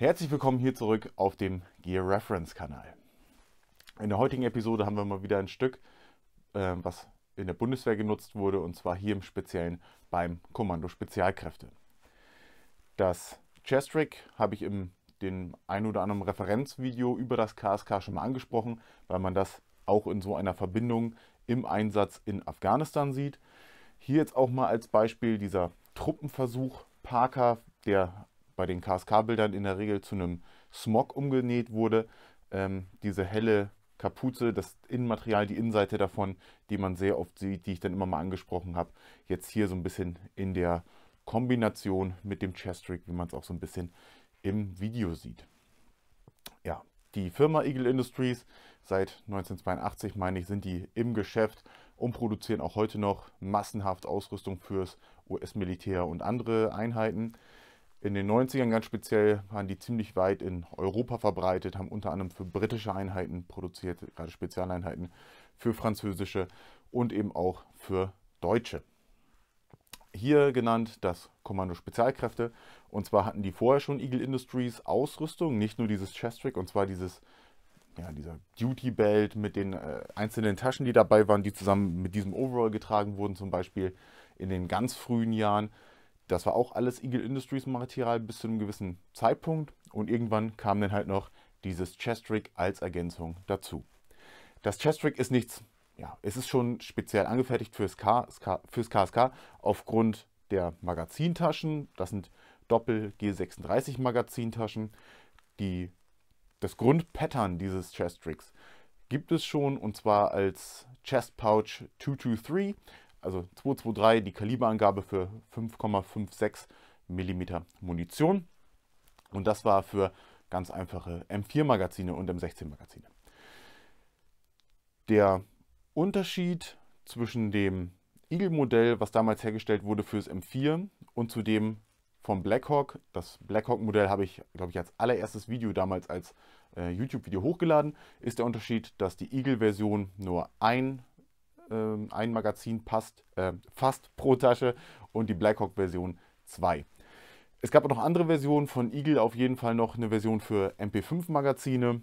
Herzlich willkommen hier zurück auf dem Gear Reference Kanal. In der heutigen Episode haben wir mal wieder ein Stück, was in der Bundeswehr genutzt wurde, und zwar hier im Speziellen beim Kommando Spezialkräfte. Das Chest-Rig habe ich in dem ein oder anderen Referenzvideo über das KSK schon mal angesprochen, weil man das auch in so einer Verbindung im Einsatz in Afghanistan sieht. Hier jetzt auch mal als Beispiel dieser Truppenversuch Parker, der bei den KSK-Bildern in der Regel zu einem Smog umgenäht wurde. Diese helle Kapuze, das Innenmaterial, die Innenseite davon, die man sehr oft sieht, die ich dann immer mal angesprochen habe, jetzt hier so ein bisschen in der Kombination mit dem Chest-Rig, wie man es auch so ein bisschen im Video sieht. Ja, die Firma Eagle Industries, seit 1982 meine ich, sind die im Geschäft und produzieren auch heute noch massenhaft Ausrüstung fürs US-Militär und andere Einheiten. In den 90ern ganz speziell waren die ziemlich weit in Europa verbreitet, haben unter anderem für britische Einheiten produziert, gerade Spezialeinheiten, für französische und eben auch für deutsche. Hier genannt das Kommando Spezialkräfte, und zwar hatten die vorher schon Eagle Industries Ausrüstung, nicht nur dieses Chest-Rig, und zwar dieser Duty Belt mit den einzelnen Taschen, die dabei waren, die zusammen mit diesem Overall getragen wurden, zum Beispiel in den ganz frühen Jahren. Das war auch alles Eagle Industries Material bis zu einem gewissen Zeitpunkt, und irgendwann kam dann halt noch dieses Chest-Rig als Ergänzung dazu. Das Chest-Rig ist nichts, es ist schon speziell angefertigt fürs KSK aufgrund der Magazintaschen. Das sind Doppel G36 Magazintaschen. Das Grundpattern dieses Chest-Rigs gibt es schon, und zwar als Chest Pouch 223. Also 223, die Kaliberangabe für 5,56 mm Munition. Und das war für ganz einfache M4-Magazine und M16-Magazine. Der Unterschied zwischen dem Eagle-Modell, was damals hergestellt wurde fürs M4, und zu dem vom Blackhawk, das Blackhawk-Modell habe ich, glaube ich, als allererstes Video damals als YouTube-Video hochgeladen, ist der Unterschied, dass die Eagle-Version nur ein Magazin fasst pro Tasche und die Blackhawk-Version 2. Es gab auch noch andere Versionen von Eagle, auf jeden Fall noch eine Version für MP5-Magazine.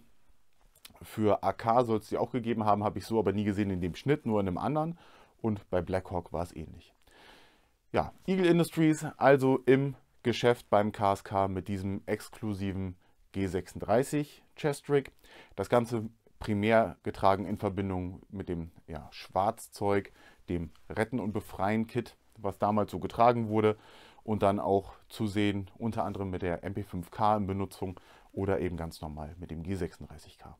Für AK soll es die auch gegeben haben, habe ich so aber nie gesehen in dem Schnitt, nur in einem anderen. Und bei Blackhawk war es ähnlich. Ja, Eagle Industries also im Geschäft beim KSK mit diesem exklusiven G36 Chest-Rig. Das Ganze primär getragen in Verbindung mit dem Schwarzzeug, dem Retten- und Befreien-Kit, was damals so getragen wurde, und dann auch zu sehen unter anderem mit der MP5K in Benutzung oder eben ganz normal mit dem G36K.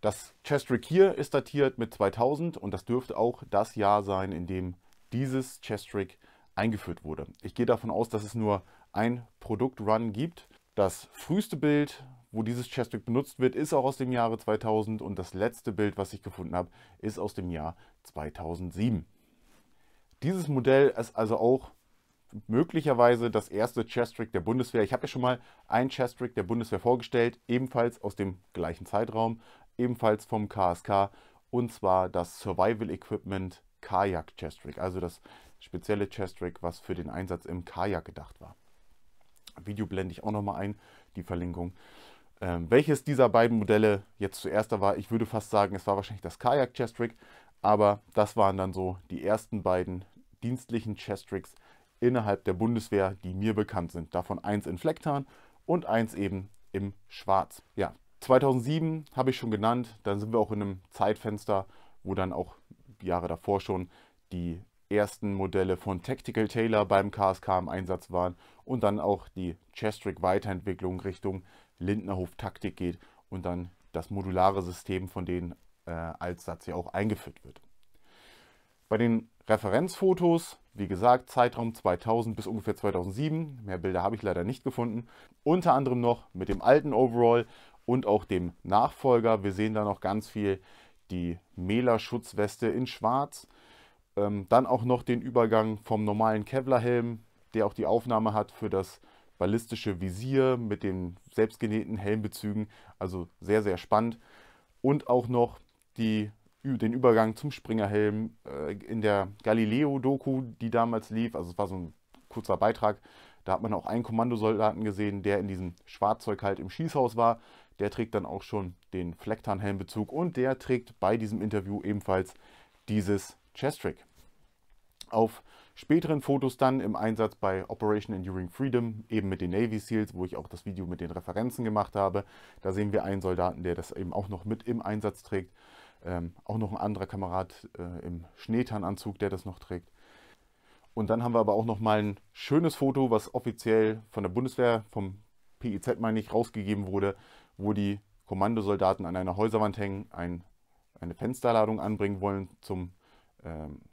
Das Chest-Rig hier ist datiert mit 2000, und das dürfte auch das Jahr sein, in dem dieses Chest-Rig eingeführt wurde. Ich gehe davon aus, dass es nur ein Produktrun gibt. Das früheste Bild, wo dieses Chest-Rig benutzt wird, ist auch aus dem Jahre 2000, und das letzte Bild, was ich gefunden habe, ist aus dem Jahr 2007. Dieses Modell ist also auch möglicherweise das erste Chest-Rig der Bundeswehr. Ich habe ja schon mal ein Chest-Rig der Bundeswehr vorgestellt, ebenfalls aus dem gleichen Zeitraum, ebenfalls vom KSK, und zwar das Survival Equipment Kajak Chest-Rig, also das spezielle Chest-Rig, was für den Einsatz im Kajak gedacht war. Video blende ich auch nochmal ein, die Verlinkung. Welches dieser beiden Modelle jetzt zuerst war, ich würde fast sagen, es war wahrscheinlich das Kajak Chest-Rig, aber das waren dann so die ersten beiden dienstlichen Chest-Rigs innerhalb der Bundeswehr, die mir bekannt sind. Davon eins in Flecktarn und eins eben im Schwarz. Ja, 2007 habe ich schon genannt, dann sind wir auch in einem Zeitfenster, wo dann auch die Jahre davor schon die ersten Modelle von Tactical Tailor beim KSK im Einsatz waren und dann auch die Chest-Rig Weiterentwicklung Richtung Lindnerhof Taktik geht und dann das modulare System von denen als Satz ja auch eingeführt wird. Bei den Referenzfotos, wie gesagt, Zeitraum 2000 bis ungefähr 2007, mehr Bilder habe ich leider nicht gefunden, unter anderem noch mit dem alten Overall und auch dem Nachfolger. Wir sehen da noch ganz viel die Mela-Schutzweste in Schwarz, dann auch noch den Übergang vom normalen Kevlar-Helm, der auch die Aufnahme hat für das ballistische Visier mit den selbstgenähten Helmbezügen, also sehr, sehr spannend. Und auch noch den Übergang zum Springerhelm in der Galileo-Doku, die damals lief. Also es war so ein kurzer Beitrag Da hat man auch einen Kommandosoldaten gesehen, der in diesem Schwarzzeug halt im Schießhaus war. Der trägt dann auch schon den Flecktarnhelmbezug und der trägt bei diesem Interview ebenfalls dieses Chest-Rig. Auf späteren Fotos dann im Einsatz bei Operation Enduring Freedom, eben mit den Navy Seals, wo ich auch das Video mit den Referenzen gemacht habe, da sehen wir einen Soldaten, der das eben auch noch mit im Einsatz trägt. Auch noch ein anderer Kamerad im Schneetarnanzug, der das noch trägt. Und dann haben wir aber auch noch mal ein schönes Foto, was offiziell von der Bundeswehr, vom PIZ meine ich, rausgegeben wurde, wo die Kommandosoldaten an einer Häuserwand hängen, eine Fensterladung anbringen wollen zum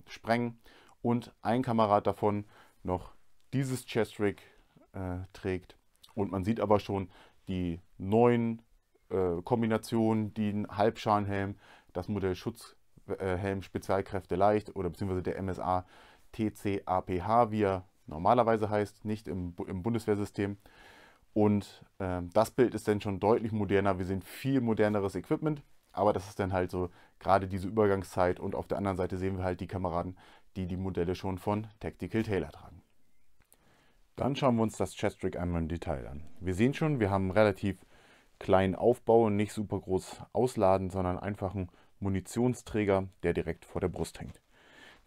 Sprengen und ein Kamerad davon noch dieses Chest-Rig trägt. Und man sieht aber schon die neuen Kombinationen, den Halbschalenhelm, das Modell Schutzhelm Spezialkräfte leicht oder beziehungsweise der MSA TCAPH, wie er normalerweise heißt, nicht im Bundeswehrsystem. Und das Bild ist dann schon deutlich moderner. Wir sehen viel moderneres Equipment, aber das ist dann halt so gerade diese Übergangszeit. Und auf der anderen Seite sehen wir halt die Kameraden, die die Modelle schon von Tactical Tailor tragen. Dann schauen wir uns das Chest-Rig einmal im Detail an. Wir sehen schon, wir haben einen relativ kleinen Aufbau und nicht super groß ausladen, sondern einfach einen Munitionsträger, der direkt vor der Brust hängt.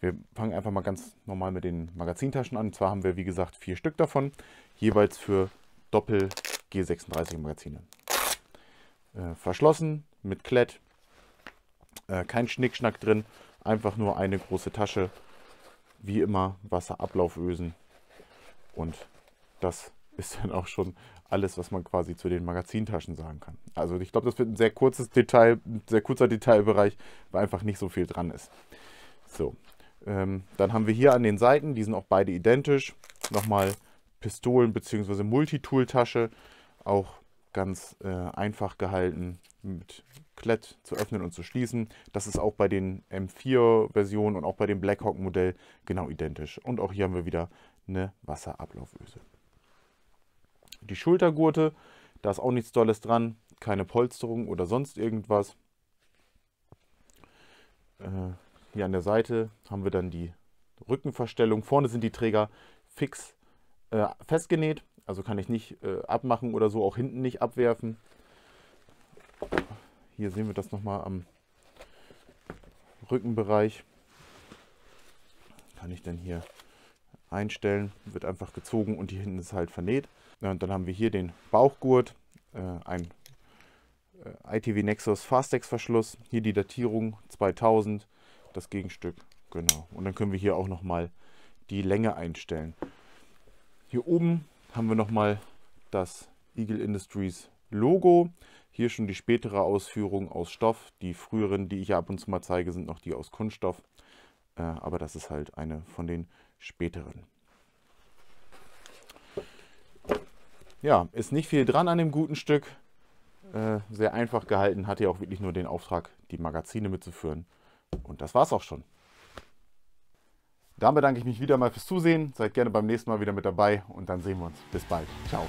Wir fangen einfach mal ganz normal mit den Magazintaschen an. Und zwar haben wir, wie gesagt, 4 Stück davon, jeweils für Doppel G36 Magazine. Verschlossen mit Klett, kein Schnickschnack drin, einfach nur eine große Tasche, wie immer Wasserablaufösen und das ist dann auch schon alles, was man quasi zu den Magazintaschen sagen kann. Also ich glaube, das wird ein sehr kurzes Detail, ein sehr kurzer Detailbereich, weil einfach nicht so viel dran ist. So, dann haben wir hier an den Seiten, die sind auch beide identisch, nochmal Pistolen- bzw. Multitool-Tasche, auch ganz einfach gehalten, mit Klett zu öffnen und zu schließen. Das ist auch bei den M4-Versionen und auch bei dem Blackhawk-Modell genau identisch. Und auch hier haben wir wieder eine Wasserablauföse. Die Schultergurte, da ist auch nichts Dolles dran, keine Polsterung oder sonst irgendwas. Hier an der Seite haben wir dann die Rückenverstellung. Vorne sind die Träger fix festgenäht, also kann ich nicht abmachen oder so, auch hinten nicht abwerfen. Hier sehen wir das nochmal am Rückenbereich. Kann ich dann hier einstellen, wird einfach gezogen und hier hinten ist halt vernäht. Ja, und dann haben wir hier den Bauchgurt, ein ITW Nexus Fastex Verschluss, hier die Datierung 2000, das Gegenstück, genau. Und dann können wir hier auch nochmal die Länge einstellen. Hier oben haben wir nochmal das Eagle Industries Logo. Hier schon die spätere Ausführung aus Stoff. Die früheren, die ich ja ab und zu mal zeige, sind noch die aus Kunststoff. Aber das ist halt eine von den späteren. Ja, ist nicht viel dran an dem guten Stück. Sehr einfach gehalten, hat ja auch wirklich nur den Auftrag, die Magazine mitzuführen. Und das war's auch schon. Dann bedanke ich mich wieder mal fürs Zusehen. Seid gerne beim nächsten Mal wieder mit dabei und dann sehen wir uns. Bis bald. Ciao.